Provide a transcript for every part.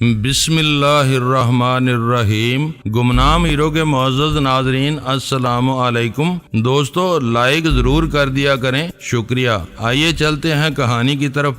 بسم اللہ الرحمن الرحیم۔ گمنام ہیرو کے معزز ناظرین السلام علیکم۔ دوستو لائک ضرور کر دیا کریں، شکریہ۔ آئیے چلتے ہیں کہانی کی طرف۔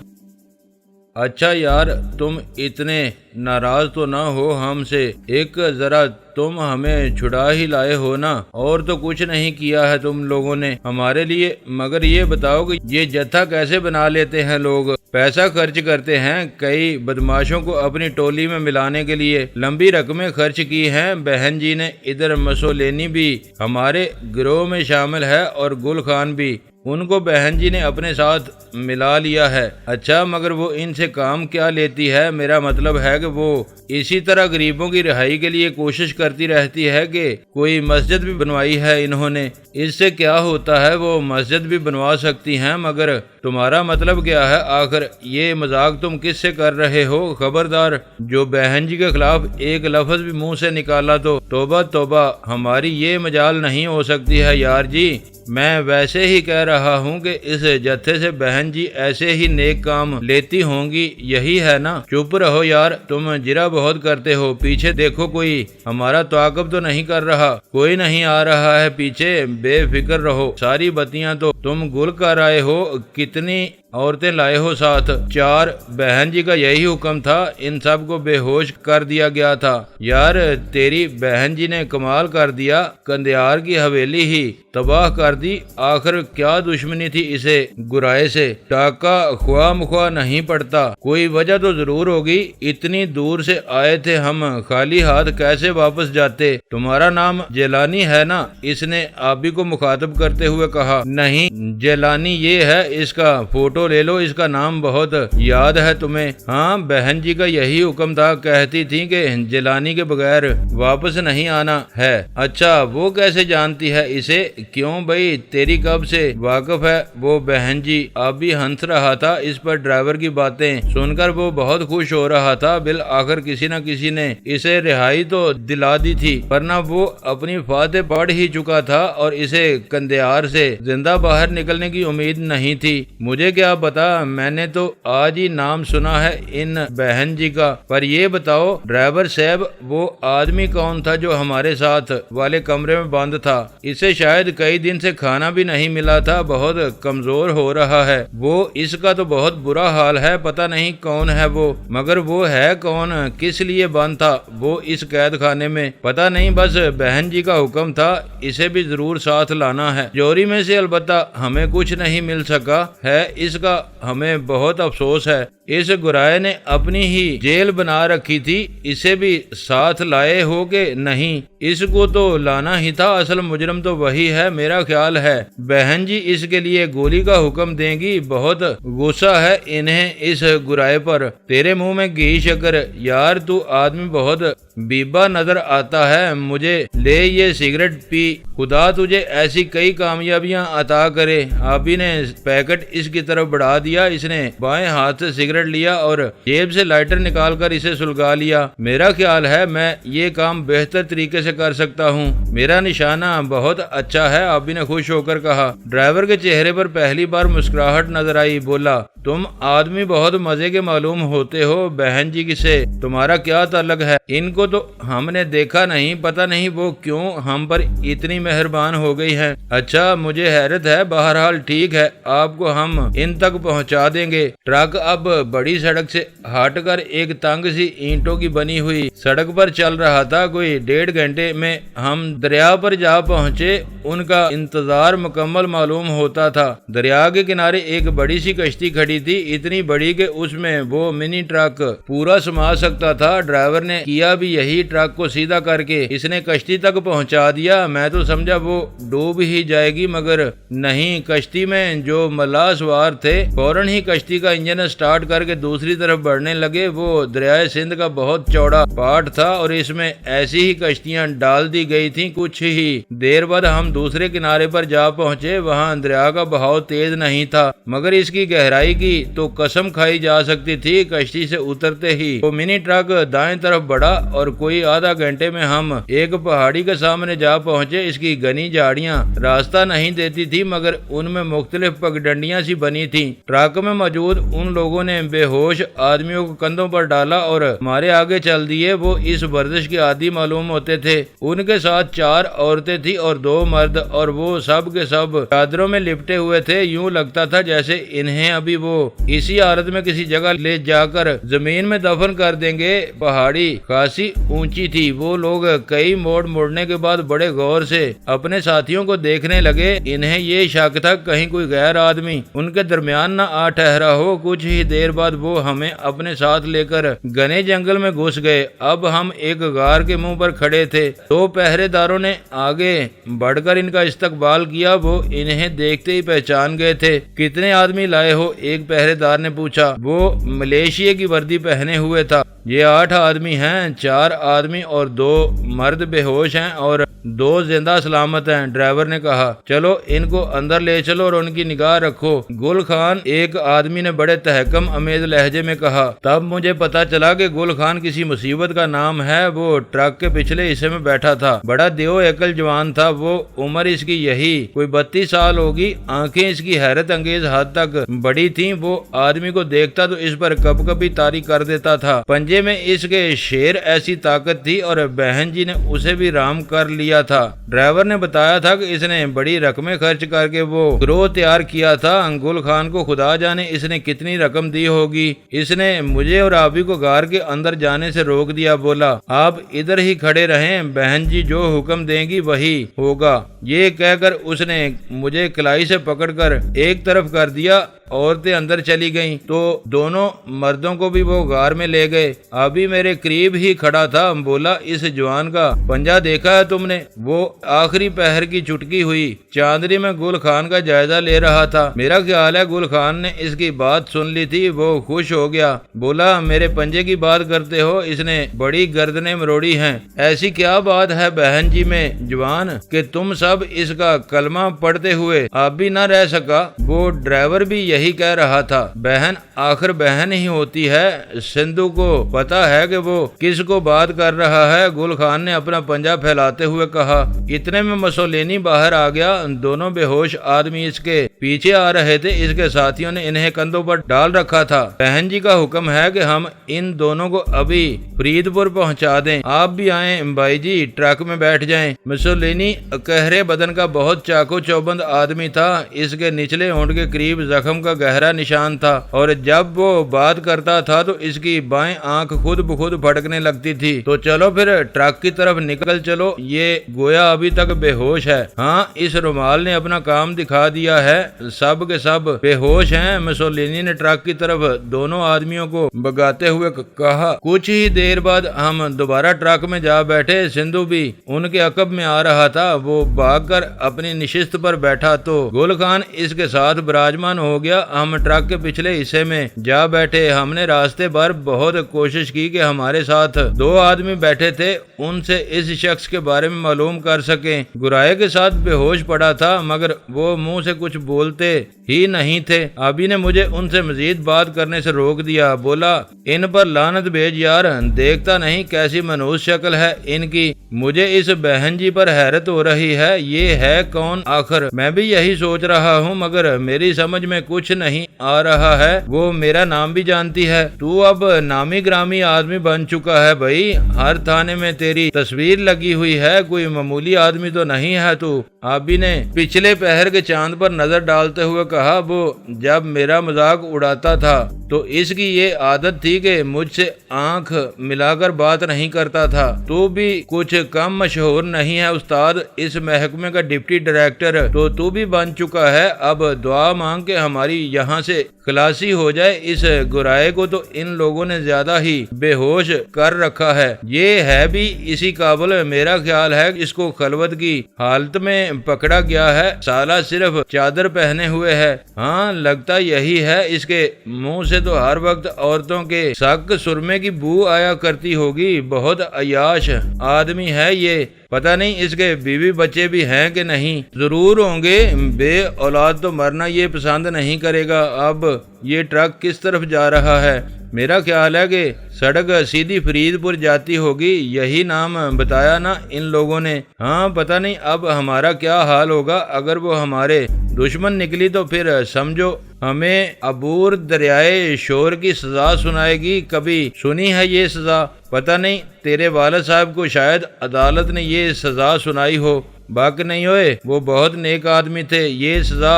اچھا یار، تم اتنے ناراض تو نہ ہو ہم سے، ایک ذرا تم ہمیں چھڑا ہی لائے ہو نا، اور تو کچھ نہیں کیا ہے تم لوگوں نے ہمارے لیے، مگر یہ بتاؤ کہ یہ جتھا کیسے بنا لیتے ہیں لوگ؟ پیسہ خرچ کرتے ہیں، کئی بدماشوں کو اپنی ٹولی میں ملانے کے لیے لمبی رقمیں خرچ کی ہیں۔ بہن جی نے ادھر مسولینی بھی ہمارے گروہ میں شامل ہے اور گل خان بھی، ان کو بہن جی نے اپنے ساتھ ملا لیا ہے۔ اچھا، مگر وہ ان سے کام کیا لیتی ہے؟ میرا مطلب ہے کہ وہ اسی طرح غریبوں کی رہائی کے لیے کوشش کرتی رہتی ہے کہ کوئی مسجد بھی بنوائی ہے انہوں نے، اس سے کیا ہوتا ہے؟ وہ مسجد بھی بنوا سکتی ہیں، مگر تمہارا مطلب کیا ہے آخر؟ یہ مذاق تم کس سے کر رہے ہو؟ خبردار، جو بہن جی کے خلاف ایک لفظ بھی منہ سے نکالا تو توبہ توبہ، ہماری یہ مجال نہیں ہو سکتی ہے یار جی۔ میں ویسے ہی کہہ رہا ہوں کہ اس جتھے سے بہن جی ایسے ہی نیک کام لیتی ہوں گی، یہی ہے نا؟ چپ رہو یار، تم جرا بہت کرتے ہو۔ پیچھے دیکھو، کوئی ہمارا تعاقب تو نہیں کر رہا، کوئی نہیں آ رہا ہے پیچھے، بے فکر رہو۔ ساری بتیاں تو تم گل کر آئے ہو، کتنی عورتیں لائے ہو ساتھ؟ 4۔ بہن جی کا یہی حکم تھا، ان سب کو بے ہوش کر دیا گیا تھا۔ یار تیری بہن جی نے کمال کر دیا، کندیار کی حویلی ہی تباہ کر دی۔ آخر کیا دشمنی تھی اسے گرائے سے؟ ٹاکا خواہ مخواہ نہیں پڑتا، کوئی وجہ تو ضرور ہوگی۔ اتنی دور سے آئے تھے ہم، خالی ہاتھ کیسے واپس جاتے؟ تمہارا نام جیلانی ہے نا؟ اس نے آبی کو مخاطب کرتے ہوئے کہا۔ نہیں، جیلانی یہ ہے، اس کا فوٹو لے لو، اس کا نام بہت یاد ہے تمہیں؟ ہاں، بہن جی کا یہی حکم تھا، کہتی تھی کہ جیلانی کے بغیر واپس نہیں آنا ہے۔ اچھا، وہ کیسے جانتی ہے اسے؟ کیوں بھائی، تیری کب سے واقف ہے وہ بہن جی؟ ابھی ہنس رہا تھا اس پر، ڈرائیور کی باتیں سن کر وہ بہت خوش ہو رہا تھا۔ بالآخر کسی نہ کسی نے اسے رہائی تو دلا دی تھی، ورنہ وہ اپنی فاتح پڑھ ہی چکا تھا اور اسے کندیار سے زندہ باہر نکلنے کی امید نہیں تھی۔ مجھے کیا پتا، میں نے تو آج ہی نام سنا ہے ان بہن جی کا۔ پر یہ بتاؤ ڈرائیور صاحب، وہ آدمی کون تھا جو ہمارے ساتھ والے کمرے میں بند تھا؟ اسے شاید کئی دن سے کھانا بھی نہیں ملا تھا، بہت کمزور ہو رہا ہے وہ، اس کا تو بہت برا حال ہے۔ پتہ نہیں کون ہے وہ، مگر وہ ہے کون؟ کس لیے بند تھا وہ اس قید خانے میں؟ پتہ نہیں، بس بہن جی کا حکم تھا، اسے بھی ضرور ساتھ لانا ہے۔ جوری میں سے البتہ ہمیں کچھ نہیں مل سکا ہے، اس کا ہمیں بہت افسوس ہے۔ اس گرائے نے اپنی ہی جیل بنا رکھی تھی، اسے بھی ساتھ لائے ہو کہ نہیں؟ اس کو تو لانا ہی تھا، اصل مجرم تو وہی ہے میرا خیال ہے۔ بہن جی اس کے لیے گولی کا حکم دیں گی، بہت غصہ ہے انہیں اس گرائے پر۔ تیرے منہ میں گھی شکر، یار تو آدمی بہت بیبا نظر آتا ہے مجھے۔ لے یہ سگریٹ پی، خدا تجھے ایسی کئی کامیابیاں عطا کرے۔ آبی نے پیکٹ اس کی طرف بڑھا دیا، اس نے بائیں ہاتھ سے سگریٹ لیا اور جیب سے لائٹر نکال کر اسے سلگا لیا۔ میرا خیال ہے میں یہ کام بہتر طریقے سے کر سکتا ہوں، میرا نشانہ بہت اچھا ہے، آبی نے خوش ہو کر کہا۔ ڈرائیور کے چہرے پر پہلی بار مسکراہٹ نظر آئی، بولا، تم آدمی بہت مزے کے معلوم ہوتے ہو۔ بہن جی سے تمہارا کیا تعلق ہے؟ ان کو تو ہم نے دیکھا نہیں، پتہ نہیں وہ کیوں ہم پر اتنی مہربان ہو گئی ہے۔ اچھا، مجھے حیرت ہے، بہرحال ٹھیک ہے، آپ کو ہم ان تک پہنچا دیں گے۔ ٹرک اب بڑی سڑک سے ہٹ کر ایک تنگ سی اینٹوں کی بنی ہوئی سڑک پر چل رہا تھا۔ کوئی 1.5 گھنٹے میں ہم دریا پر جا پہنچے، ان کا انتظار مکمل معلوم ہوتا تھا۔ دریا کے کنارے ایک بڑی سی کشتی کھڑی تھی، اتنی بڑی کہ اس میں وہ منی ٹرک پورا سما سکتا تھا۔ ڈرائیور نے کیا بھی یہی، ٹرک کو سیدھا کر کے اس نے کشتی تک پہنچا دیا۔ میں تو سمجھا وہ ڈوب ہی جائے گی، مگر نہیں، کشتی میں جو ملاح سوار تھے فوراً ہی کشتی کا انجن سٹارٹ کر کے دوسری طرف بڑھنے لگے۔ وہ دریائے سندھ کا بہت چوڑا پاٹ تھا اور اس میں ایسی ہی کشتیاں ڈال دی گئی تھیں۔ کچھ ہی دیر بعد ہم دوسرے کنارے پر جا پہنچے، وہاں دریا کا بہاؤ تیز نہیں تھا، مگر اس کی گہرائی کی تو قسم کھائی جا سکتی تھی۔ کشتی سے اترتے ہی وہ منی ٹرک دائیں طرف بڑھا اور کوئی آدھا گھنٹے میں ہم ایک پہاڑی کے سامنے جا پہنچے۔ اس کی گھنی جھاڑیاں راستہ نہیں دیتی تھی مگر ان میں مختلف پگڈنڈیاں سی بنی تھیں۔ ٹرک میں موجود ان لوگوں نے بے ہوش آدمیوں کو کندھوں پر ڈالا اور ہمارے آگے چل دیے۔ وہ اس ورزش کے عادی معلوم ہوتے تھے۔ ان کے ساتھ 4 عورتیں تھیں اور 2 مرد، اور وہ سب کے سب چادروں میں لپٹے ہوئے تھے۔ یوں لگتا تھا جیسے انہیں ابھی وہ اسی حالت میں کسی جگہ لے جا کر زمین میں دفن کر دیں گے۔ پہاڑی خاصی اونچی تھی۔ وہ لوگ کئی موڑ مڑنے کے بعد بڑے غور سے اپنے ساتھیوں کو دیکھنے لگے۔ انہیں یہ شک تھا کہیں کوئی غیر آدمی ان کے درمیان نہ آ ٹھہرا ہو۔ کچھ ہی دیر بعد وہ ہمیں اپنے ساتھ لے کر گھنے جنگل میں گھس گئے۔ اب ہم ایک غار کے منہ پر کھڑے تھے۔ 2 پہرے داروں نے آگے بڑھ کر ان کا استقبال کیا۔ وہ انہیں دیکھتے ہی پہچان گئے تھے۔ کتنے آدمی لائے ہو؟ ایک پہرے دار نے پوچھا۔ وہ ملیشیا کی وردی پہنے ہوئے تھا۔ یہ 8 آدمی ہیں۔ 4 آدمی اور 2 مرد بے ہوش ہیں اور 2 زندہ سلامت ہیں۔ ڈرائیور نے کہا چلو ان کو اندر لے چلو اور ان کی نگاہ رکھو۔ گل خان، ایک آدمی نے بڑے تحکم امیز لہجے میں کہا۔ تب مجھے پتا چلا کہ گل خان کسی مصیبت کا نام ہے۔ وہ ٹرک کے پچھلے حصے میں بیٹھا تھا۔ بڑا دیو ایکل جوان تھا۔ وہ عمر اس کی یہی کوئی 32 سال ہوگی۔ آنکھیں اس کی حیرت انگیز حد تک بڑی تھیں۔ وہ آدمی کو دیکھتا تو اس پر کب کبھی طاری کر دیتا تھا۔ پنجے میں اس کے شیر ایسی طاقت تھی اور بہن جی نے اسے بھی رام کر لیا تھا۔ ڈرائیور نے بتایا تھا کہ اس نے بڑی رقمیں خرچ کر کے وہ گروہ تیار کیا تھا۔ گل خان کو خدا جانے اس نے کتنی رقم دی ہوگی۔ اس نے مجھے اور آبی کو غار کے اندر جانے سے روک دیا۔ بولا آپ ادھر ہی کھڑے رہیں، بہن جی جو حکم دیں گی وہی ہوگا۔ یہ کہہ کر اس نے مجھے کلائی سے پکڑ کر ایک طرف کر دیا۔ عورتیں اندر چلی گئیں تو دونوں مردوں کو بھی وہ غار میں لے گئے۔ ابھی میرے قریب ہی کھڑا تھا۔ بولا اس جوان کا پنجہ دیکھا ہے تم نے؟ وہ آخری پہر کی چٹکی ہوئی چاندنی میں گل خان کا جائزہ لے رہا تھا۔ میرا خیال ہے گل خان نے اس کی بات سن لی تھی۔ وہ خوش ہو گیا۔ بولا میرے پنجے کی بات کرتے ہو؟ اس نے بڑی گردنیں مروڑی ہیں۔ ایسی کیا بات ہے بہن جی میں جوان کہ تم سب اس کا کلمہ پڑھتے ہوئے آپ بھی نہ رہ سکا؟ وہ ڈرائیور بھی یہی کہہ رہا تھا۔ بہن آخر بہن ہی ہوتی ہے۔ سندھو کو پتا ہے کہ وہ کس کو بات کر رہا ہے۔ گل خان نے اپنا پنجہ پھیلاتے ہوئے کہا۔ اتنے میں مسولینی باہر آ گیا۔ دونوں بے ہوش آدمی اس کے پیچھے آ رہے تھے۔ اس کے ساتھیوں نے انہیں کندھوں پر ڈال رکھا تھا۔ بہن جی کا حکم ہے کہ ہم ان دونوں کو ابھی فرید پور پہنچا دیں۔ آپ بھی آئیں بھائی جی، ٹرک میں بیٹھ جائیں۔ مسولینی گہرے بدن کا بہت چاقو چوبند آدمی تھا۔ اس کے نچلے ہونٹ کے قریب زخم کا گہرا نشان تھا اور جب وہ بات کرتا تھا تو اس کی بائیں آنکھ خود بخود پھٹکنے لگتی تھی۔ تو چلو پھر ٹرک کی طرف نکل چلو۔ یہ گویا ابھی تک بے ہوش ہے۔ ہاں اس رومال نے اپنا کام دکھا دیا ہے۔ سب کے سب بے ہوش ہیں۔ مسولینی نے ٹرک کی طرف دونوں آدمیوں کو بگاتے ہوئے کہا۔ کچھ ہی دیر بعد ہم دوبارہ ٹرک میں جا بیٹھے۔ سندھو بھی ان کے عقب میں آ رہا تھا۔ وہ بھاگ کر اپنی نشست پر بیٹھا تو گل خان اس کے ساتھ براجمان ہو گیا۔ ہم ٹرک کے پچھلے حصے میں جا بیٹھے۔ ہم نے راستے بھر بہت کوشش کی کہ ہمارے ساتھ 2 آدمی بیٹھے تھے ان سے اس شخص کے بارے میں معلوم کر سکیں۔ گرائے کے ساتھ بے ہوش پڑا تھا مگر وہ منہ سے کچھ بولتے ہی نہیں تھے۔ ابھی نے مجھے ان سے مزید بات کرنے سے روک دیا۔ بولا ان پر لعنت بھیج یار، دیکھتا نہیں کیسی منحوس شکل ہے ان کی۔ مجھے اس بہن جی پر حیرت ہو رہی ہے۔ یہ ہے کون آخر؟ میں بھی یہی سوچ رہا ہوں مگر میری سمجھ میں کچھ نہیں آ رہا ہے۔ وہ میرا نام بھی جانتی ہے۔ تو اب نامی گرامی آدمی بن چکا ہے بھائی۔ ہر تھانے میں تیری تصویر لگی ہوئی ہے۔ کوئی معمولی آدمی تو نہیں ہے تو۔ آبی نے پچھلے پہر کے چاند پر نظر ڈالتے ہوئے کہا۔ وہ جب میرا مذاق اڑاتا تھا تو اس کی یہ عادت تھی کہ مجھ سے آنکھ ملا کر بات نہیں کرتا تھا۔ تو بھی کچھ کم مشہور نہیں ہے استاد، اس محکمے کا ڈپٹی ڈائریکٹر تو بھی بن چکا ہے۔ اب دعا مانگ کے ہماری یہاں سے خلاصی ہو جائے۔ اس گرائے کو تو ان لوگوں نے زیادہ ہی بے ہوش کر رکھا ہے۔ یہ ہے بھی اسی قابل۔ میرا خیال ہے اس کو خلوت کی حالت میں پکڑا گیا ہے۔ سالہ صرف چادر پہنے ہوئے ہے۔ ہاں لگتا یہی ہے۔ اس کے منہ سے تو ہر وقت عورتوں کے سک سرمے کی بو آیا کرتی ہوگی۔ بہت عیاش آدمی ہے یہ۔ پتہ نہیں اس کے بیوی بچے بھی ہیں کہ نہیں، ضرور ہوں گے، بے اولاد تو مرنا یہ پسند نہیں کرے گا۔ اب یہ ٹرک کس طرف جا رہا ہے؟ میرا خیال ہے کہ سڑک سیدھی فرید پور جاتی ہوگی، یہی نام بتایا نا ان لوگوں نے۔ ہاں پتہ نہیں اب ہمارا کیا حال ہوگا، اگر وہ ہمارے دشمن نکلی تو پھر سمجھو ہمیں عبور دریائے شور کی سزا سنائے گی۔ کبھی سنی ہے یہ سزا؟ پتہ نہیں تیرے والد صاحب کو شاید عدالت نے یہ سزا سنائی ہو۔ باقی نہیں ہوئے، وہ بہت نیک آدمی تھے، یہ سزا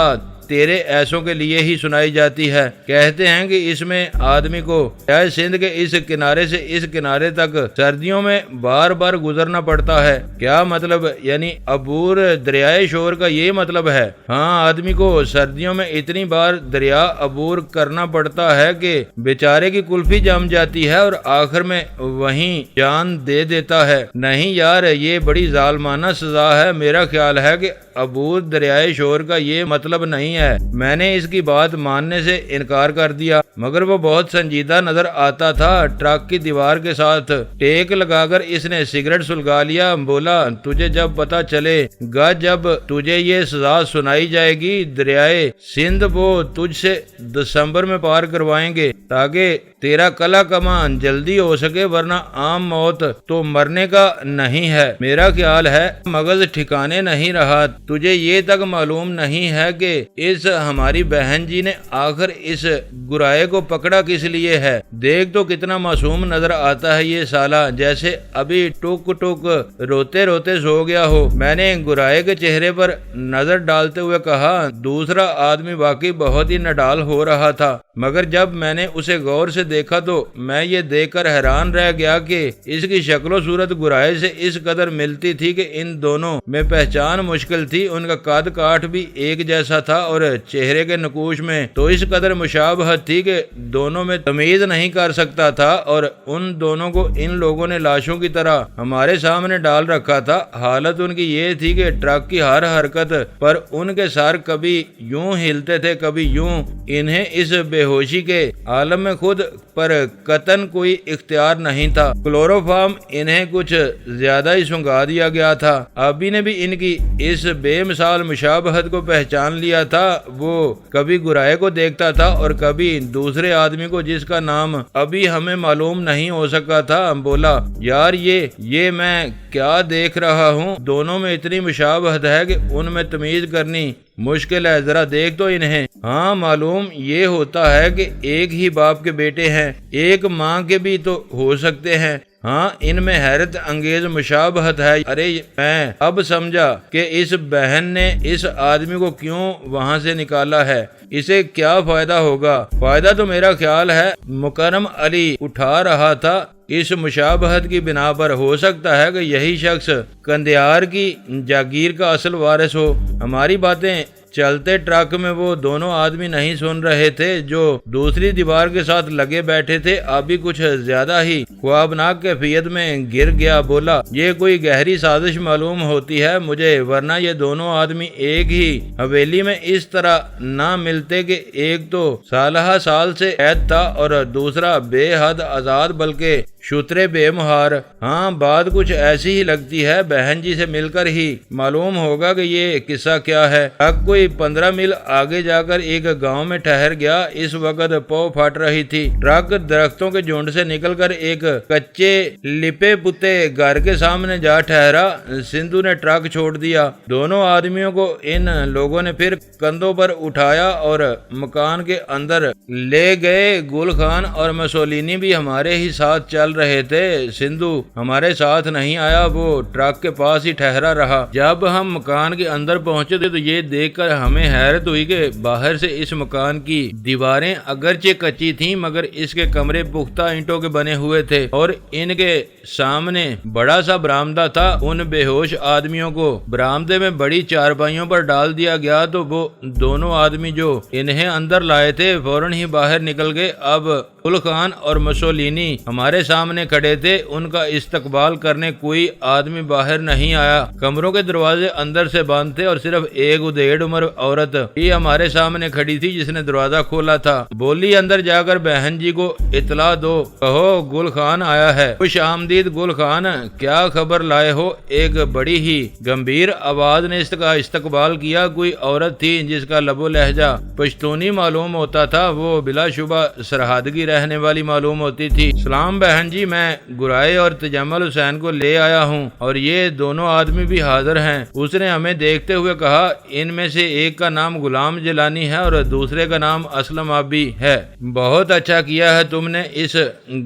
تیرے ایسوں کے لیے ہی سنائی جاتی ہے۔ کہتے ہیں کہ اس میں آدمی کو دریائے سندھ کے اس کنارے سے اس کنارے تک سردیوں میں بار بار گزرنا پڑتا ہے۔ کیا مطلب؟ یعنی عبور دریائے شور کا یہ مطلب ہے؟ ہاں، آدمی کو سردیوں میں اتنی بار دریا عبور کرنا پڑتا ہے کہ بیچارے کی کلفی جم جاتی ہے اور آخر میں وہیں جان دے دیتا ہے۔ نہیں یار، یہ بڑی ظالمانہ سزا ہے۔ میرا خیال ہے کہ عبور دریائے شور کا یہ مطلب نہیں ہے۔ میں نے اس کی بات ماننے سے انکار کر دیا، مگر وہ بہت سنجیدہ نظر آتا تھا۔ ٹرک کی دیوار کے ساتھ ٹیک لگا کر اس نے سگریٹ سلگا لیا۔ بولا، تجھے جب پتا چلے گا، جب تجھے یہ سزا سنائی جائے گی، دریائے سندھ وہ تجھ سے دسمبر میں پار کروائیں گے تاکہ تیرا کلا کمان جلدی ہو سکے، ورنہ عام موت تو مرنے کا نہیں ہے۔ میرا خیال ہے مغز ٹھکانے نہیں رہا۔ تجھے یہ تک معلوم نہیں ہے کہ اس ہماری بہن جی نے آخر اس گرائے کو پکڑا کس لیے ہے؟ دیکھ تو کتنا معصوم نظر آتا ہے یہ سالہ، جیسے ابھی ٹک ٹک روتے روتے سو گیا ہو۔ میں نے گرائے کے چہرے پر نظر ڈالتے ہوئے کہا، دوسرا آدمی واقعی بہت ہی نڈال ہو رہا تھا، مگر جب میں نے اسے غور سے دیکھا تو میں یہ دیکھ کر حیران رہ گیا کہ اس کی شکل و صورت گرائے سے اس قدر ملتی تھی کہ ان دونوں میں پہچان مشکل تھی۔ ان کا قد کاٹ بھی ایک جیسا تھا اور چہرے کے نقوش میں تو اس قدر مشابہت تھی کہ دونوں میں تمیز نہیں کر سکتا تھا، اور ان دونوں کو ان لوگوں نے لاشوں کی طرح ہمارے سامنے ڈال رکھا تھا۔ حالت ان کی یہ تھی کہ ٹرک کی ہر حرکت پر ان کے سر کبھی یوں ہلتے تھے، کبھی یوں۔ انہیں اس بے ہوشی کے عالم میں خود پر قطعاً کوئی اختیار نہیں تھا۔ کلوروفارم انہیں کچھ زیادہ ہی سنگھا دیا گیا تھا۔ ابھی نے بھی ان کی اس بے مثال مشابہت کو پہچان لیا تھا۔ وہ کبھی گرائے کو دیکھتا تھا اور کبھی دوسرے آدمی کو جس کا نام ابھی ہمیں معلوم نہیں ہو سکا تھا۔ بولا، یار یہ میں کیا دیکھ رہا ہوں؟ دونوں میں اتنی مشابہت ہے کہ ان میں تمیز کرنی مشکل ہے۔ ذرا دیکھ تو انہیں۔ ہاں، معلوم یہ ہوتا ہے کہ ایک ہی باپ کے بیٹے ہیں، ایک ماں کے بھی تو ہو سکتے ہیں۔ ہاں، ان میں حیرت انگیز مشابہت ہے۔ ارے میں اب سمجھا کہ اس بہن نے اس آدمی کو کیوں وہاں سے نکالا ہے۔ اسے کیا فائدہ ہوگا؟ فائدہ تو میرا خیال ہے مکرم علی اٹھا رہا تھا۔ اس مشابہت کی بنا پر ہو سکتا ہے کہ یہی شخص قندیار کی جاگیر کا اصل وارث ہو۔ ہماری باتیں چلتے ٹرک میں وہ دونوں آدمی نہیں سن رہے تھے جو دوسری دیوار کے ساتھ لگے بیٹھے تھے۔ ابھی کچھ زیادہ ہی خوابناک کیفیت میں گر گیا۔ بولا، یہ کوئی گہری سازش معلوم ہوتی ہے مجھے، ورنہ یہ دونوں آدمی ایک ہی حویلی میں اس طرح نہ ملتے کہ ایک تو سالہ سال سے قید تھا اور دوسرا بے حد آزاد، بلکہ شترے بے مہار۔ ہاں، بات کچھ ایسی ہی لگتی ہے۔ بہن جی سے مل کر ہی معلوم ہوگا کہ یہ قصہ کیا ہے۔ اب کوئی 15 میل آگے جا کر ایک گاؤں میں ٹھہر گیا۔ اس وقت پو پھٹ رہی تھی۔ ٹرک درختوں کے جھنڈ سے نکل کر ایک کچے لپے پتے گھر کے سامنے جا ٹھہرا۔ سندھو نے ٹرک چھوڑ دیا۔ دونوں آدمیوں کو ان لوگوں نے پھر کندھوں پر اٹھایا اور مکان کے اندر لے گئے۔ گل خان اور مسولینی بھی ہمارے ہی ساتھ چل رہے تھے۔ سندھو ہمارے ساتھ نہیں آیا، وہ ٹرک کے پاس ہی ٹھہرا رہا۔ جب ہم مکان کے اندر پہنچے تو یہ دیکھ کر ہمیں حیرت ہوئی کہ باہر سے اس مکان کی دیواریں اگرچہ کچی تھیں، مگر اس کے کمرے پختہ اینٹوں کے بنے ہوئے تھے اور ان کے سامنے بڑا سا برآمدہ تھا۔ ان بے ہوش آدمیوں کو برآمدے میں بڑی چارپائیوں پر ڈال دیا گیا تو وہ دونوں آدمی جو انہیں اندر لائے تھے فوراً ہی باہر نکل گئے۔ اب گل خان اور مسولینی ہمارے سامنے کھڑے تھے، ان کا استقبال کرنے کوئی آدمی باہر نہیں آیا۔ کمروں کے دروازے اندر سے بند تھے اور صرف ایک ادھیڑ عمر عورت ہی ہمارے سامنے کھڑی تھی جس نے دروازہ کھولا تھا۔ بولی اندر جا کر بہن جی کو اطلاع دو، کہو گل خان آیا ہے۔ خوش آمدید گل خان، کیا خبر لائے ہو؟ ایک بڑی ہی گمبھیر آواز نے اس کا استقبال کیا۔ کوئی عورت تھی جس کا لب و لہجہ پشتونی معلوم ہوتا تھا، وہ بلا شبہ سرحدگی رہنے والی معلوم ہوتی تھی۔ سلام بہن جی، میں گرائے اور تجمل حسین کو لے آیا ہوں اور یہ دونوں آدمی بھی حاضر ہیں۔ اس نے ہمیں دیکھتے ہوئے کہا، ان میں سے ایک کا نام غلام جیلانی ہے اور دوسرے کا نام اسلم آبی ہے۔ بہت اچھا کیا ہے تم نے، اس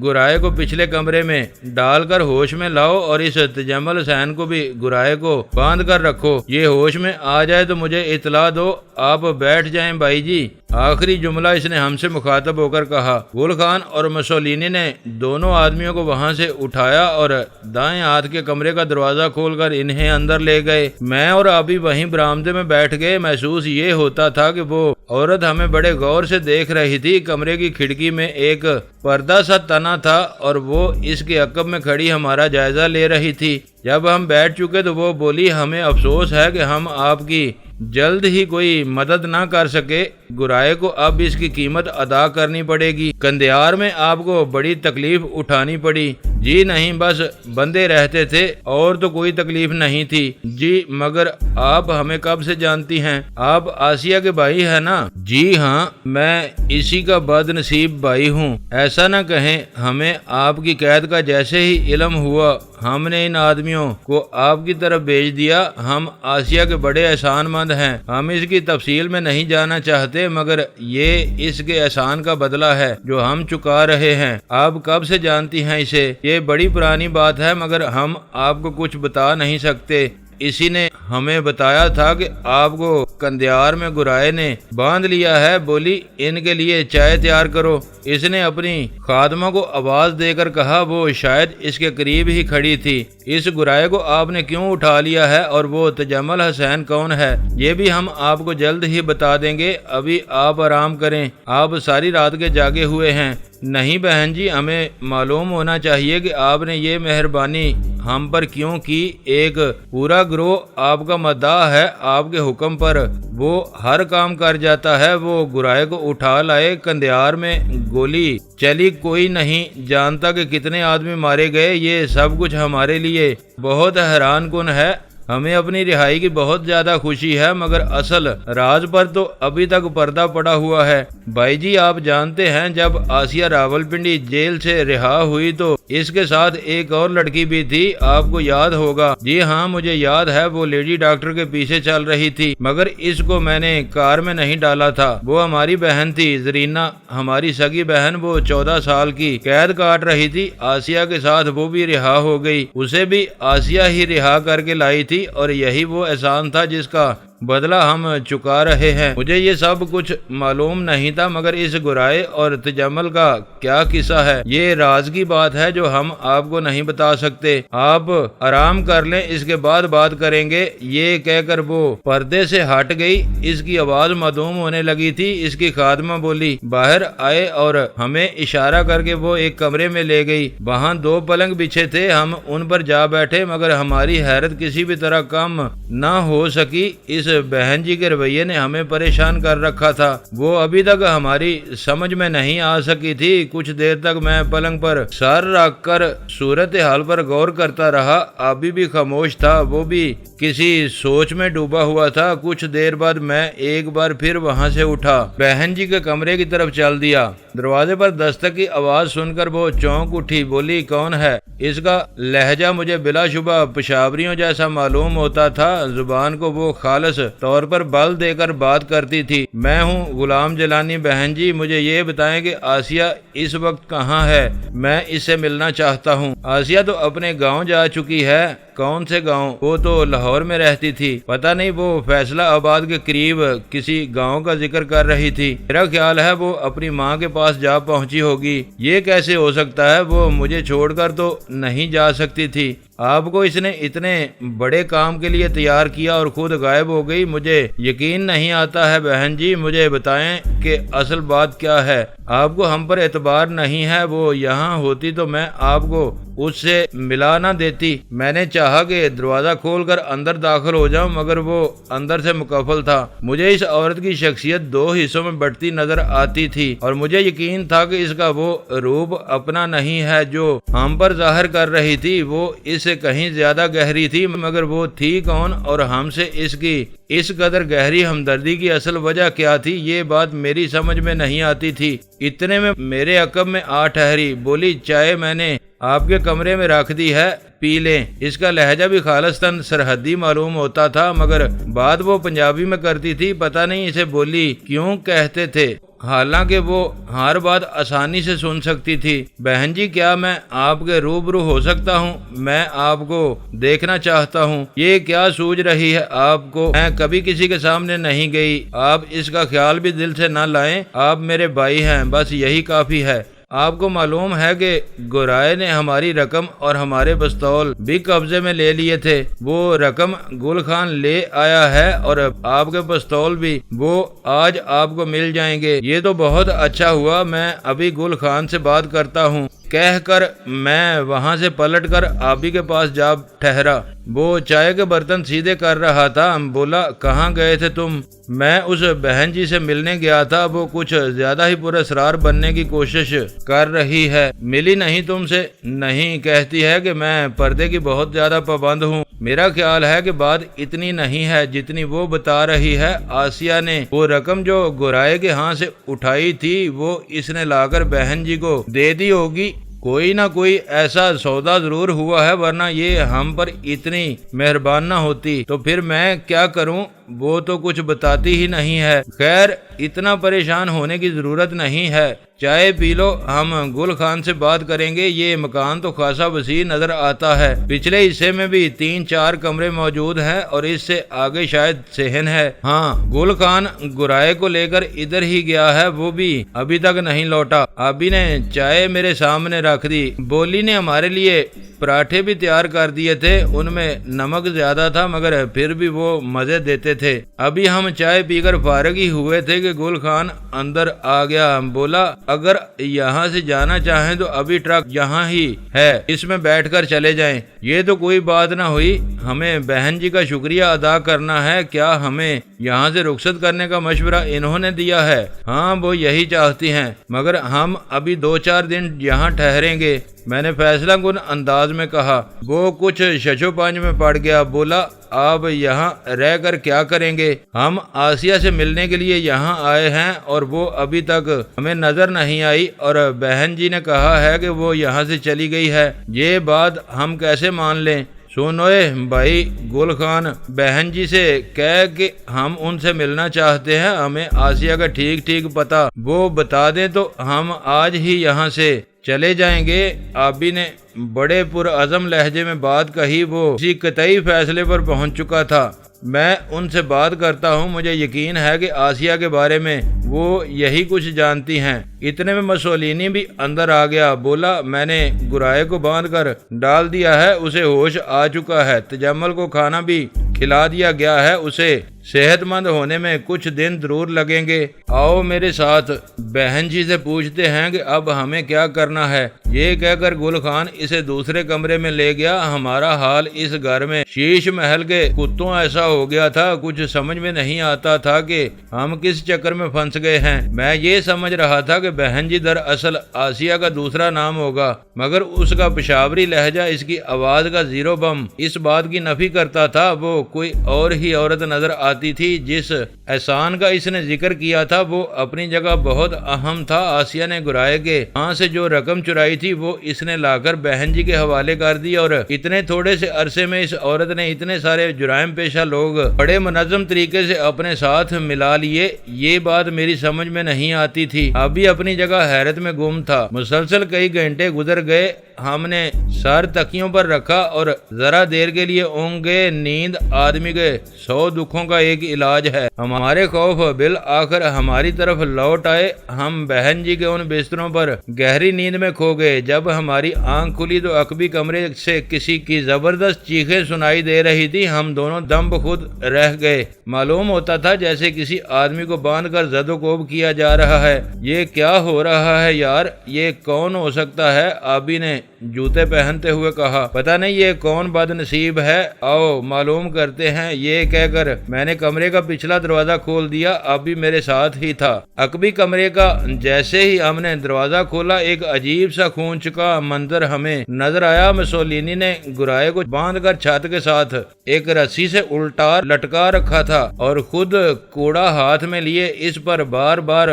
گرائے کو پچھلے کمرے میں ڈال کر ہوش میں لاؤ اور اس تجمل حسین کو بھی گرائے کو باندھ کر رکھو۔ یہ ہوش میں آ جائے تو مجھے اطلاع دو۔ آپ بیٹھ جائیں بھائی جی، آخری جملہ اس نے ہم سے مخاطب ہو کر کہا۔ گل خان اور مسولینی نے دونوں آدمیوں کو وہاں سے اٹھایا اور دائیں ہاتھ کے کمرے کا دروازہ کھول کر انہیں اندر لے گئے۔ میں اور ابھی وہیں برآمدے میں بیٹھ گئے۔ محسوس یہ ہوتا تھا کہ وہ عورت ہمیں بڑے غور سے دیکھ رہی تھی۔ کمرے کی کھڑکی میں ایک پردہ سا تنا تھا اور وہ اس کے عقب میں کھڑی ہمارا جائزہ لے رہی تھی۔ جب ہم بیٹھ چکے تو وہ بولی، ہمیں افسوس ہے کہ ہم آپ کی جلد ہی کوئی مدد نہ کر سکے۔ گرائے کو اب اس کی قیمت ادا کرنی پڑے گی۔ قندھار میں آپ کو بڑی تکلیف اٹھانی پڑی۔ جی نہیں، بس بندے رہتے تھے اور تو کوئی تکلیف نہیں تھی۔ جی مگر آپ ہمیں کب سے جانتی ہیں؟ آپ آسیہ کے بھائی ہیں نا؟ جی ہاں، میں اسی کا بد نصیب بھائی ہوں۔ ایسا نہ کہیں، ہمیں آپ کی قید کا جیسے ہی علم ہوا ہم نے ان آدمیوں کو آپ کی طرف بھیج دیا۔ ہم آسیہ کے بڑے احسان مند ہیں۔ ہم اس کی تفصیل میں نہیں جانا چاہتے مگر یہ اس کے احسان کا بدلہ ہے جو ہم چکا رہے ہیں۔ آپ کب سے جانتی ہیں اسے؟ یہ بڑی پرانی بات ہے مگر ہم آپ کو کچھ بتا نہیں سکتے۔ اسی نے ہمیں بتایا تھا کہ آپ کو قندھار میں گرائے نے باندھ لیا ہے۔ بولی، ان کے لیے چائے تیار کرو۔ اس نے اپنی خادمہ کو آواز دے کر کہا، وہ شاید اس کے قریب ہی کھڑی تھی۔ اس گرائے کو آپ نے کیوں اٹھا لیا ہے اور وہ تجمل حسین کون ہے؟ یہ بھی ہم آپ کو جلد ہی بتا دیں گے۔ ابھی آپ آرام کریں، آپ ساری رات کے جاگے ہوئے ہیں۔ نہیں بہن جی، ہمیں معلوم ہونا چاہیے کہ آپ نے یہ مہربانی ہم پر کیوں کی۔ ایک پورا گروہ آپ کا مداح ہے، آپ کے حکم پر وہ ہر کام کر جاتا ہے۔ وہ گرائے کو اٹھا لائے۔ قندھار میں گولی چلی، کوئی نہیں جانتا کہ کتنے آدمی مارے گئے۔ یہ سب کچھ ہمارے لیے بہت حیران کن ہے۔ ہمیں اپنی رہائی کی بہت زیادہ خوشی ہے مگر اصل راز پر تو ابھی تک پردہ پڑا ہوا ہے۔ بھائی جی، آپ جانتے ہیں جب آسیہ راولپنڈی جیل سے رہا ہوئی تو اس کے ساتھ ایک اور لڑکی بھی تھی، آپ کو یاد ہوگا۔ جی ہاں، مجھے یاد ہے، وہ لیڈی ڈاکٹر کے پیچھے چل رہی تھی مگر اس کو میں نے کار میں نہیں ڈالا تھا۔ وہ ہماری بہن تھی زرینہ، ہماری سگی بہن۔ وہ 14 سال کی قید کاٹ رہی تھی۔ آسیہ کے ساتھ وہ بھی رہا ہو گئی، اسے بھی آسیہ ہی رہا کر کے لائی تھی اور یہی وہ احسان تھا جس کا بدلہ ہم چکا رہے ہیں۔ مجھے یہ سب کچھ معلوم نہیں تھا مگر اس گرائے اور تجمل کا کیا قصہ ہے یہ راز کی بات ہے جو ہم آپ کو نہیں بتا سکتے۔ آپ آرام کر لیں، اس کے بعد بات کریں گے۔ یہ کہہ کر وہ پردے سے ہٹ گئی۔ اس کی آواز معدوم ہونے لگی تھی۔ اس کی خادمہ بولی، باہر آئے اور ہمیں اشارہ کر کے وہ ایک کمرے میں لے گئی۔ وہاں 2 پلنگ بچھے تھے، ہم ان پر جا بیٹھے مگر ہماری حیرت کسی بھی طرح کم نہ ہو سکی۔ اس بہن جی کے رویے نے ہمیں پریشان کر رکھا تھا، وہ ابھی تک ہماری سمجھ میں نہیں آ سکی تھی۔ کچھ دیر تک میں پلنگ پر سر رکھ کر صورتحال پر غور کرتا رہا۔ ابھی بھی خاموش تھا، وہ بھی کسی سوچ میں ڈوبا ہوا تھا۔ کچھ دیر بعد میں ایک بار پھر وہاں سے اٹھا، بہن جی کے کمرے کی طرف چل دیا۔ دروازے پر دستک کی آواز سن کر وہ چونک اٹھی، بولی، کون ہے؟ اس کا لہجہ مجھے بلا شبہ پشاوریوں جیسا معلوم ہوتا تھا۔ زبان کو وہ خالص طور پر بل دے کر بات کرتی تھی۔ میں ہوں غلام جیلانی بہن جی، مجھے یہ بتائیں کہ آسیہ اس وقت کہاں ہے؟ میں اس سے ملنا چاہتا ہوں۔ آسیہ تو اپنے گاؤں جا چکی ہے، کون سے گاؤں؟ وہ تو لاہور میں رہتی تھی، پتہ نہیں وہ فیصلہ آباد کے قریب کسی گاؤں کا ذکر کر رہی تھی۔ میرا خیال ہے وہ اپنی ماں کے پاس جا پہنچی ہوگی۔ یہ کیسے ہو سکتا ہے؟ وہ مجھے چھوڑ کر تو نہیں جا سکتی تھی۔ آپ کو اس نے اتنے بڑے کام کے لیے تیار کیا اور خود غائب ہو گئی۔ مجھے یقین نہیں آتا ہے بہن جی، مجھے بتائیں کہ اصل بات کیا ہے۔ آپ کو ہم پر اعتبار نہیں ہے؟ وہ یہاں ہوتی تو میں آپ کو اس سے ملا نہ دیتی۔ میں نے چاہا کہ دروازہ کھول کر اندر داخل ہو جاؤں، مگر وہ اندر سے مقفل تھا۔ مجھے اس عورت کی شخصیت دو حصوں میں بٹتی نظر آتی تھی اور مجھے یقین تھا کہ اس کا وہ روپ اپنا نہیں ہے جو ہم پر ظاہر کر رہی تھی، وہ اس سے کہیں زیادہ گہری تھی۔ مگر وہ تھی کون اور ہم سے اس کی اس قدر گہری ہمدردی کی اصل وجہ کیا تھی؟ یہ بات میری سمجھ میں نہیں آتی تھی۔ اتنے میں میرے عقب میں آ ٹھہری، بولی چائے میں نے آپ کے کمرے میں رکھ دی ہے، پی لیں۔ اس کا لہجہ بھی خالصتاً سرحدی معلوم ہوتا تھا، مگر بات وہ پنجابی میں کرتی تھی۔ پتہ نہیں اسے بولی کیوں کہتے تھے، حالانکہ وہ ہر بات آسانی سے سن سکتی تھی۔ بہن جی کیا میں آپ کے روبرو ہو سکتا ہوں؟ میں آپ کو دیکھنا چاہتا ہوں۔ یہ کیا سوچ رہی ہے آپ کو؟ میں کبھی کسی کے سامنے نہیں گئی، آپ اس کا خیال بھی دل سے نہ لائیں۔ آپ میرے بھائی ہیں، بس یہی کافی ہے۔ آپ کو معلوم ہے کہ گورائے نے ہماری رقم اور ہمارے پستول بھی قبضے میں لے لیے تھے۔ وہ رقم گل خان لے آیا ہے اور آپ کے پستول بھی، وہ آج آپ کو مل جائیں گے۔ یہ تو بہت اچھا ہوا، میں ابھی گل خان سے بات کرتا ہوں، کہہ کر میں وہاں سے پلٹ کر آبی کے پاس جا ٹھہرا۔ وہ چائے کے برتن سیدھے کر رہا تھا۔ بولا کہاں گئے تھے تم؟ میں اس بہن جی سے ملنے گیا تھا، وہ کچھ زیادہ ہی پراسرار بننے کی کوشش کر رہی ہے۔ ملی نہیں تم سے؟ نہیں، کہتی ہے کہ میں پردے کی بہت زیادہ پابند ہوں۔ میرا خیال ہے کہ بات اتنی نہیں ہے جتنی وہ بتا رہی ہے۔ آسیہ نے وہ رقم جو گورائے کے ہاں سے اٹھائی تھی وہ اس نے لا کر بہن جی کو دے دی ہوگی۔ کوئی نہ کوئی ایسا سودا ضرور ہوا ہے، ورنہ یہ ہم پر اتنی مہربان نہ ہوتی۔ تو پھر میں کیا کروں؟ وہ تو کچھ بتاتی ہی نہیں ہے۔ خیر، اتنا پریشان ہونے کی ضرورت نہیں ہے، چائے پی لو، ہم گل خان سے بات کریں گے۔ یہ مکان تو خاصا وسیع نظر آتا ہے، پچھلے حصے میں بھی 3-4 کمرے موجود ہیں اور اس سے آگے شاید صحن ہے۔ ہاں، گل خان گورائے کو لے کر ادھر ہی گیا ہے، وہ بھی ابھی تک نہیں لوٹا۔ آبی نے چائے میرے سامنے رکھ دی، بولی نے ہمارے لیے پراٹھے بھی تیار کر دیے تھے، ان میں نمک زیادہ تھا مگر پھر بھی وہ مزے دیتے تھے۔ ابھی ہم چائے پی کر فارغ ہی ہوئے تھے کہ گل خان اندر آ گیا۔ بولا اگر یہاں سے جانا چاہیں تو ابھی ٹرک یہاں ہی ہے، اس میں بیٹھ کر چلے جائیں۔ یہ تو کوئی بات نہ ہوئی، ہمیں بہن جی کا شکریہ ادا کرنا ہے۔ کیا ہمیں یہاں سے رخصت کرنے کا مشورہ انہوں نے دیا ہے؟ ہاں، وہ یہی چاہتی ہیں، مگر ہم ابھی 2-4 دن یہاں ٹھہریں گے، میں نے فیصلہ کن انداز میں کہا۔ وہ کچھ ششو پانچ میں پڑ گیا، بولا آپ یہاں رہ کر کیا کریں گے؟ ہم آسیہ سے ملنے کے لیے یہاں آئے ہیں اور وہ ابھی تک ہمیں نظر نہیں آئی، اور بہن جی نے کہا ہے کہ وہ یہاں سے چلی گئی ہے۔ یہ بات ہم کیسے مان لیں؟ سنوئے بھائی، گل خان بہن جی سے کہہ کہ ہم ان سے ملنا چاہتے ہیں، ہمیں آسیہ کا ٹھیک پتہ وہ بتا دیں تو ہم آج ہی یہاں سے چلے جائیں گے۔ آبی نے بڑے پرعزم لہجے میں بات کہی، وہ کسی قطعی فیصلے پر پہنچ چکا تھا۔ میں ان سے بات کرتا ہوں، مجھے یقین ہے کہ آسیہ کے بارے میں وہ یہی کچھ جانتی ہیں۔ اتنے میں مسولینی بھی اندر آ گیا، بولا میں نے گورائے کو باندھ کر ڈال دیا ہے، اسے ہوش آ چکا ہے، تجمل کو کھانا بھی کھلا دیا گیا ہے، اسے صحت مند ہونے میں کچھ دن ضرور لگیں گے۔ آؤ میرے ساتھ، بہن جی سے پوچھتے ہیں کہ اب ہمیں کیا کرنا ہے۔ یہ کہہ کر گل خان اسے دوسرے کمرے میں لے گیا۔ ہمارا حال اس گھر میں شیش محل کے کتوں ایسا ہو گیا تھا، کچھ سمجھ میں نہیں آتا تھا کہ ہم کس چکر میں پھنس گئے ہیں۔ میں یہ سمجھ رہا تھا کہ بہن جی دراصل آسیہ کا دوسرا نام ہوگا، مگر اس کا پشاوری لہجہ، اس کی آواز کا زیرو بم اس بات کی نفی کرتا تھا۔ وہ کوئی اور ہی عورت نظر آتی تھی۔ جس احسان کا اس نے ذکر کیا تھا وہ اپنی جگہ بہت اہم تھا۔ آسیہ نے گورائے کے ہاں سے جو رقم چرائی تھی وہ اس نے لا کر بہن جی کے حوالے کر دی، اور اتنے تھوڑے سے عرصے میں اس عورت نے اتنے سارے جرائم پیشہ لوگ بڑے منظم طریقے سے اپنے ساتھ ملا لیے۔ یہ بات میری سمجھ میں نہیں آتی تھی۔ ابھی اپنی جگہ حیرت میں گم تھا۔ مسلسل کئی گھنٹے گزر گئے، ہم نے سر تکیوں پر رکھا اور ذرا دیر کے لیے اونگ گئے۔ نیند آدمی کے 100 دکھوں کا ایک علاج ہے۔ ہمارے خوف بالآخر ہماری طرف لوٹ آئے۔ ہم بہن جی کے ان بستروں پر گہری نیند میں کھو گئے۔ جب ہماری آنکھ کھلی تو عقبی کمرے سے کسی کی زبردست چیخیں سنائی دے رہی تھی۔ ہم دونوں دم بخود رہ گئے۔ معلوم ہوتا تھا جیسے کسی آدمی کو باندھ کر زد و کوب کیا جا رہا ہے۔ یہ کیا ہو رہا ہے یار؟ یہ کون ہو سکتا ہے؟ آبی نے جوتے پہنتے ہوئے کہا۔ پتہ نہیں یہ کون بد نصیب ہے، آؤ معلوم کرتے ہیں۔ یہ کہہ کر میں نے کمرے کا پچھلا دروازہ کھول دیا۔ آبی میرے ساتھ ہی تھا۔ عقبی کمرے کا جیسے ہی ہم نے دروازہ کھولا ایک عجیب سا خون چکا منظر ہمیں نظر آیا۔ مسولینی نے گرائے کو باندھ کر چھت کے ساتھ ایک رسی سے الٹا لٹکا رکھا تھا اور خود کوڑا ہاتھ میں لیے اس پر بار بار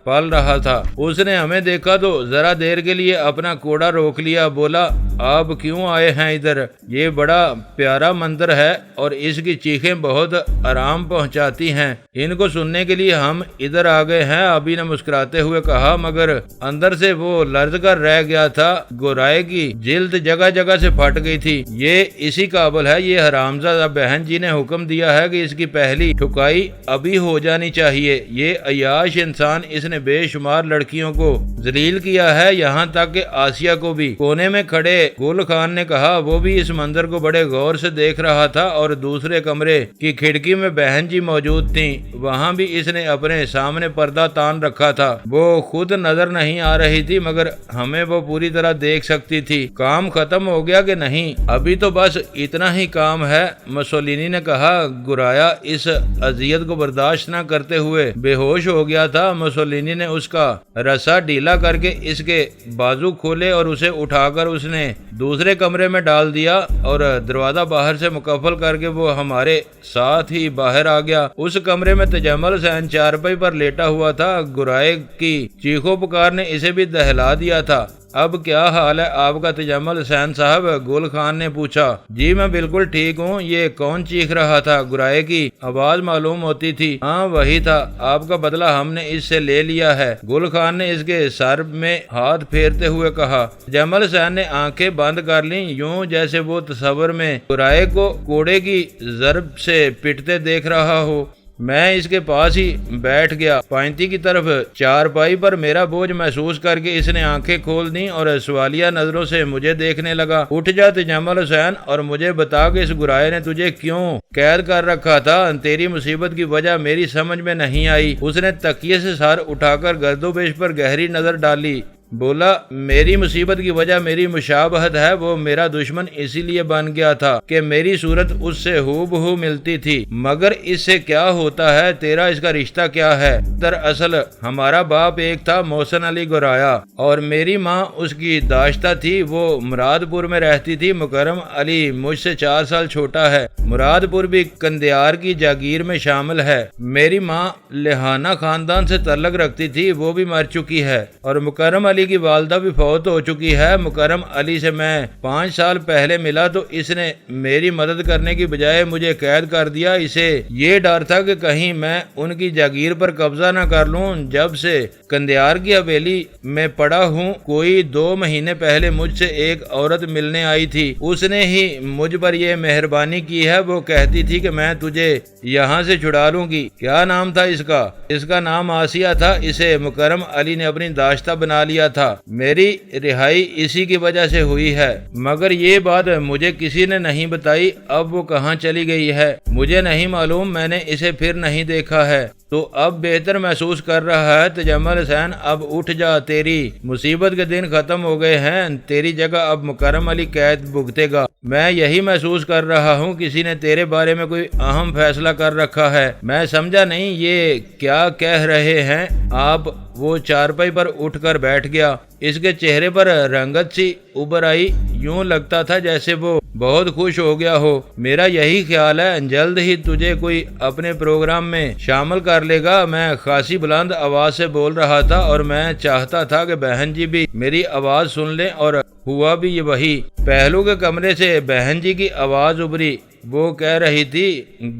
پال رہا تھا۔ اس نے ہمیں دیکھا تو ذرا دیر کے لیے اپنا کوڑا روک لیا، بولا آپ کیوں آئے ہیں ادھر؟ یہ بڑا پیارا منظر ہے اور اس کی چیخیں بہت آرام پہنچاتی ہیں، ان کو سننے کے لیے ہم ادھر آ گئے ہیں۔ ابھی نے مسکراتے ہوئے کہا، مگر اندر سے وہ لرز کر رہ گیا تھا۔ گورائے کی جلد جگہ جگہ سے پھٹ گئی تھی۔ یہ اسی قابل ہے، یہ حرامزادہ بہن جی نے حکم دیا ہے کہ اس کی پہلی ٹھکائی ابھی ہو جانی چاہیے۔ یہ عیاش انسان، اس نے بے شمار لڑکیوں کو ذلیل کیا ہے، یہاں تک کہ آسیہ کو بھی۔ کونے میں کھڑے گل خان نے کہا، وہ بھی اس منظر کو بڑے غور سے دیکھ رہا تھا اور دوسرے کمرے کی کھڑکی میں بہن جی موجود تھیں، وہاں بھی اس نے اپنے سامنے پردہ تان رکھا تھا۔ وہ خود نظر نہیں آ رہی تھی مگر ہمیں وہ پوری طرح دیکھ سکتی تھی۔ کام ختم ہو گیا کہ نہیں؟ ابھی تو بس اتنا ہی کام ہے، مسولینی نے کہا۔ گرایا اس اذیت کو برداشت نہ کرتے ہوئے بے ہوش ہو گیا تھا۔ مسولینی نے اس کا رسا ڈھیلا کر کے اس کے بازو کھولے اور اسے اٹھا کر اس نے دوسرے کمرے میں ڈال دیا اور دروازہ باہر سے مقفل کر کے وہ ہمارے ساتھ ہی باہر آ گیا۔ اس کمرے میں تجمل حسین چارپائی پر لیٹا ہوا تھا۔ گرائے کی چیخو پکار نے اسے بھی دہلا دیا تھا۔ اب کیا حال ہے آپ کا تجمل حسین صاحب؟ گل خان نے پوچھا۔ جی میں بالکل ٹھیک ہوں۔ یہ کون چیخ رہا تھا؟ گرائے کی آواز معلوم ہوتی تھی۔ ہاں وہی تھا، آپ کا بدلہ ہم نے اس سے لے لیا ہے، گل خان نے اس کے سر میں ہاتھ پھیرتے ہوئے کہا۔ تجمل حسین نے آنکھیں بند کر لیں، یوں جیسے وہ تصور میں گرائے کو کوڑے کی ضرب سے پٹتے دیکھ رہا ہو۔ میں اس کے پاس ہی بیٹھ گیا، پائنتی کی طرف چارپائی پر میرا بوجھ محسوس کر کے اس نے آنکھیں کھول دیں اور سوالیہ نظروں سے مجھے دیکھنے لگا۔ اٹھ جا تجمل حسین اور مجھے بتا کہ اس گرائے نے تجھے کیوں قید کر رکھا تھا؟ تیری مصیبت کی وجہ میری سمجھ میں نہیں آئی۔ اس نے تکیے سے سر اٹھا کر گرد و پیش پر گہری نظر ڈالی، بولا میری مصیبت کی وجہ میری مشابہت ہے۔ وہ میرا دشمن اسی لیے بن گیا تھا کہ میری صورت اس سے ہو بہو ملتی تھی، مگر اس سے کیا ہوتا ہے؟ تیرا اس کا رشتہ کیا ہے؟ دراصل ہمارا باپ ایک تھا محسن علی گرایا اور میری ماں اس کی داشتہ تھی۔ وہ مراد پور میں رہتی تھی۔ مکرم علی مجھ سے 4 سال چھوٹا ہے۔ مراد پور بھی کندیار کی جاگیر میں شامل ہے۔ میری ماں لہانہ خاندان سے تعلق رکھتی تھی، وہ بھی مر چکی ہے اور مکرم علی کی والدہ بھی فوت ہو چکی ہے۔ مکرم علی سے میں 5 سال پہلے ملا تو اس نے میری مدد کرنے کی بجائے مجھے قید کر دیا۔ اسے یہ ڈر تھا کہ کہیں میں ان کی جاگیر پر قبضہ نہ کر لوں۔ جب سے کندیار کی حویلی میں پڑا ہوں، کوئی 2 مہینے پہلے مجھ سے ایک عورت ملنے آئی تھی، اس نے ہی مجھ پر یہ مہربانی کی ہے۔ وہ کہتی تھی کہ میں تجھے یہاں سے چھڑا لوں گی۔ کیا نام تھا اس کا؟ اس کا نام آسیہ تھا۔ اسے مکرم علی نے اپنی داشتہ بنا لیا تھا۔ میری رہائی اسی کی وجہ سے ہوئی ہے، مگر یہ بات مجھے کسی نے نہیں بتائی۔ اب وہ کہاں چلی گئی ہے مجھے نہیں معلوم، میں نے اسے پھر نہیں دیکھا ہے۔ تو اب بہتر محسوس کر رہا ہے تجمل حسین؟ اب اٹھ جا، تیری مصیبت کے دن ختم ہو گئے ہیں۔ تیری جگہ اب مکرم علی قید بھگتے گا۔ میں یہی محسوس کر رہا ہوں کسی نے تیرے بارے میں کوئی اہم فیصلہ کر رکھا ہے۔ میں سمجھا نہیں یہ کیا کہہ رہے ہیں آپ؟ وہ چارپائی پر اٹھ کر بیٹھ گیا۔ اس کے چہرے پر رنگت سی ابھر آئی، یوں لگتا تھا جیسے وہ بہت خوش ہو گیا ہو۔ میرا یہی خیال ہے جلد ہی تجھے کوئی اپنے پروگرام میں شامل کر لے گا۔ میں خاصی بلند آواز سے بول رہا تھا اور میں چاہتا تھا کہ بہن جی بھی میری آواز سن لیں، اور ہوا بھی یہ وہی۔ پہلو کے کمرے سے بہن جی کی آواز ابھری، وہ کہہ رہی تھی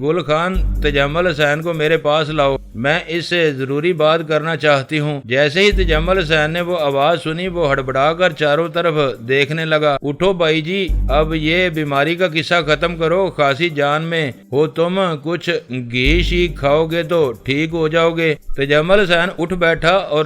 گل خان تجمل حسین کو میرے پاس لاؤ، میں اس سے ضروری بات کرنا چاہتی ہوں۔ جیسے ہی تجمل حسین نے وہ آواز سنی وہ ہڑبڑا کر چاروں طرف دیکھنے لگا۔ اٹھو بھائی جی، اب یہ بیماری کا قصہ ختم کرو، خاصی جان میں ہو تم، کچھ گھی شی کھاؤ گے تو ٹھیک ہو جاؤ گے۔ تجمل حسین اٹھ بیٹھا اور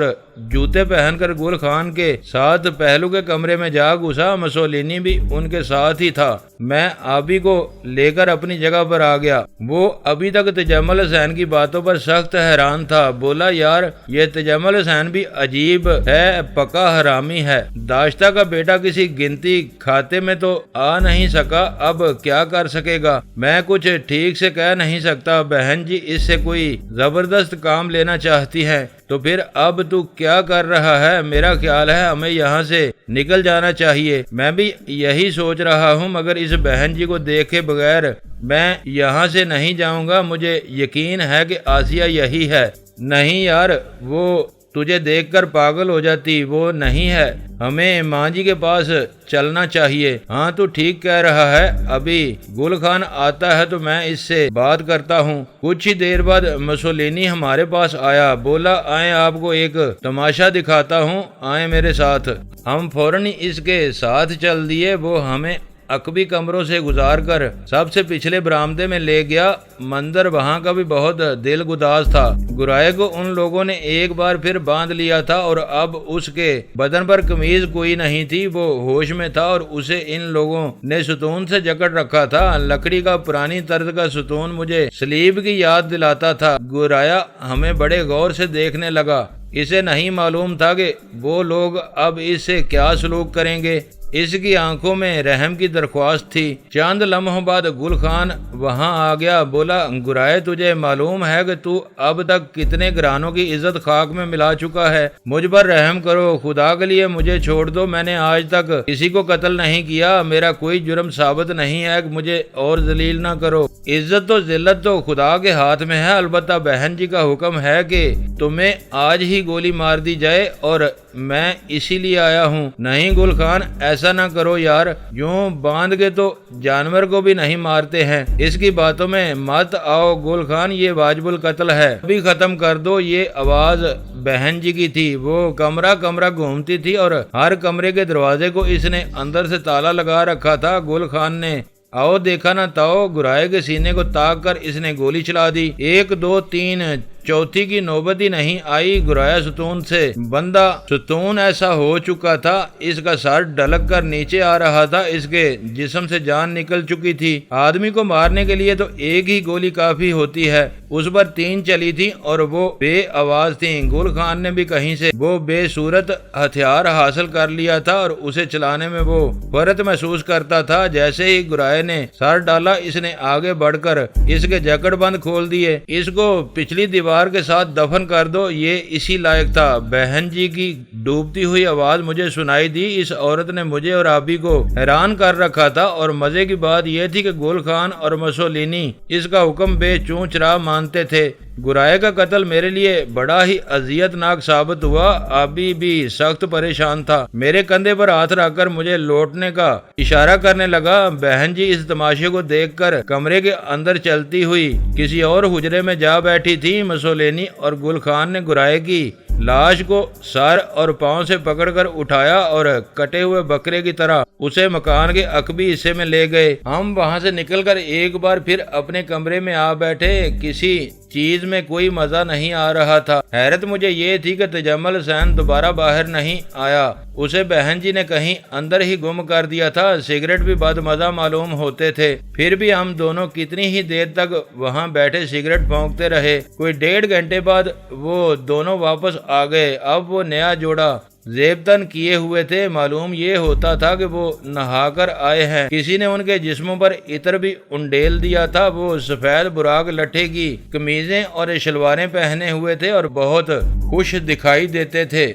جوتے پہن کر گل خان کے ساتھ پہلو کے کمرے میں جا گھسا۔ مسولینی بھی ان کے ساتھ ہی تھا۔ میں آبی کو لے کر اپنی جگہ پر آ گیا۔ وہ ابھی تک تجمل حسین کی باتوں پر سخت حیران تھا۔ بولا یار یہ تجمل حسین بھی عجیب ہے، پکا حرامی ہے۔ داشتہ کا بیٹا کسی گنتی کھاتے میں تو آ نہیں سکا، اب کیا کر سکے گا؟ میں کچھ ٹھیک سے کہہ نہیں سکتا۔ بہن جی اس سے کوئی زبردست کام لینا چاہتی ہے تو پھر اب تو کیا کر رہا ہے؟ میرا خیال ہے ہمیں یہاں سے نکل جانا چاہیے۔ میں بھی یہی سوچ رہا ہوں، مگر اس بہن جی کو دیکھے بغیر میں یہاں سے نہیں جاؤں گا۔ مجھے یقین ہے کہ آسیہ یہی ہے۔ نہیں یار، وہ تجھے دیکھ کر پاگل ہو جاتی، وہ نہیں ہے۔ ہمیں ماں جی کے پاس چلنا چاہیے۔ ہاں تو ٹھیک کہہ رہا ہے، ابھی گل خان آتا ہے تو میں اس سے بات کرتا ہوں۔ کچھ ہی دیر بعد مسولینی ہمارے پاس آیا۔ بولا آئیں آپ کو ایک تماشا دکھاتا ہوں، آئیں میرے ساتھ۔ ہم فوراً اس کے ساتھ چل دیے۔ وہ ہمیں عقبی کمروں سے گزار کر سب سے پچھلے برآمدے میں لے گیا۔ منظر وہاں کا بھی بہت دل گداز تھا۔ گرائے کو ان لوگوں نے ایک بار پھر باندھ لیا تھا اور اب اس کے بدن پر قمیض کوئی نہیں تھی۔ وہ ہوش میں تھا اور اسے ان لوگوں نے ستون سے جکڑ رکھا تھا۔ لکڑی کا پرانی طرز کا ستون مجھے سلیب کی یاد دلاتا تھا۔ گرایا ہمیں بڑے غور سے دیکھنے لگا۔ اسے نہیں معلوم تھا کہ وہ لوگ اب اس سے کیا سلوک کریں گے۔ اس کی آنکھوں میں رحم کی درخواست تھی۔ چند لمحوں بعد گل خان وہاں آ گیا۔ بولا گرائے تجھے معلوم ہے کہ تو اب تک کتنے گرانوں کی عزت خاک میں ملا چکا ہے؟ مجھ پر رحم کرو، خدا کے لیے مجھے چھوڑ دو۔ میں نے آج تک کسی کو قتل نہیں کیا، میرا کوئی جرم ثابت نہیں ہے، مجھے اور ذلیل نہ کرو۔ عزت و ذلت تو خدا کے ہاتھ میں ہے، البتہ بہن جی کا حکم ہے کہ تمہیں آج ہی گولی مار دی جائے اور میں اسی لیے آیا ہوں۔ نہیں گل خان، ایسا نہ کرو یار، یوں باندھ کے تو جانور کو بھی نہیں مارتے ہیں۔ اس کی باتوں میں مت آؤ گل خان، یہ واجب القتل ہے، ابھی ختم کر دو۔ یہ آواز بہن جی کی تھی۔ وہ کمرہ کمرہ گھومتی تھی اور ہر کمرے کے دروازے کو اس نے اندر سے تالا لگا رکھا تھا۔ گل خان نے آؤ دیکھا نہ تاؤ، گرائے کے سینے کو تاک کر اس نے گولی چلا دی۔ 1 2 3، چوتھی کی نوبت ہی نہیں آئی۔ گرایا ستون سے بندہ، ستون ایسا ہو چکا تھا، اس کا سر ڈھلک کر نیچے آ رہا تھا، اس کے جسم سے جان نکل چکی تھی۔ آدمی کو مارنے کے لیے تو ایک ہی گولی کافی ہوتی ہے، اس پر 3 چلی تھی اور وہ بے آواز تھی۔ گل خان نے بھی کہیں سے وہ بے صورت ہتھیار حاصل کر لیا تھا اور اسے چلانے میں وہ فرت محسوس کرتا تھا۔ جیسے ہی گرائے نے سر ڈالا، اس نے آگے بڑھ کر اس کے جکڑ بند کھول دیے۔ اس کو پچھلی دیوار کے ساتھ دفن کر دو، یہ اسی لائق تھا۔ بہن جی کی ڈوبتی ہوئی آواز مجھے سنائی دی۔ اس عورت نے مجھے اور آبی کو حیران کر رکھا تھا، اور مزے کی بات یہ تھی کہ گل خان اور مسولینی اس کا حکم بے چوں چرا مانتے تھے۔ گرائے کا قتل میرے لیے بڑا ہی اذیت ناک ثابت ہوا۔ آبی بھی سخت پریشان تھا، میرے کندھے پر ہاتھ رکھ کر مجھے لوٹنے کا اشارہ کرنے لگا۔ بہن جی اس تماشے کو دیکھ کر کمرے کے اندر چلتی ہوئی کسی اور حجرے میں جا بیٹھی تھی۔ مسولینی اور گل خان نے گرائے کی لاش کو سر اور پاؤں سے پکڑ کر اٹھایا اور کٹے ہوئے بکرے کی طرح اسے مکان کے عقبی حصے میں لے گئے۔ ہم وہاں سے نکل کر ایک بار پھر اپنے کمرے میں آ بیٹھے۔ کسی چیز میں کوئی مزہ نہیں آ رہا تھا۔ حیرت مجھے یہ تھی کہ تجمل حسین دوبارہ باہر نہیں آیا، اسے بہن جی نے کہیں اندر ہی گم کر دیا تھا۔ سگریٹ بھی بد مزہ معلوم ہوتے تھے، پھر بھی ہم دونوں کتنی ہی دیر تک وہاں بیٹھے سگریٹ پھونکتے رہے۔ کوئی 1.5 گھنٹے بعد وہ دونوں واپس آ گئے۔ اب وہ نیا جوڑا زیبتن کیے ہوئے تھے۔ معلوم یہ ہوتا تھا کہ وہ نہا کر آئے ہیں۔ کسی نے ان کے جسموں پر عطر بھی انڈیل دیا تھا۔ وہ سفید براق لٹھے کی قمیضیں اور شلواریں پہنے ہوئے تھے اور بہت خوش دکھائی دیتے تھے۔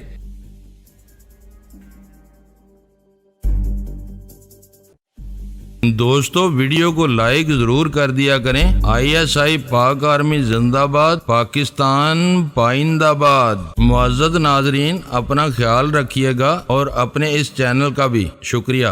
دوستو ویڈیو کو لائک ضرور کر دیا کریں۔ ISI پاک آرمی زندہ باد، پاکستان پائندہ باد۔ معزز ناظرین، اپنا خیال رکھیے گا اور اپنے اس چینل کا بھی شکریہ۔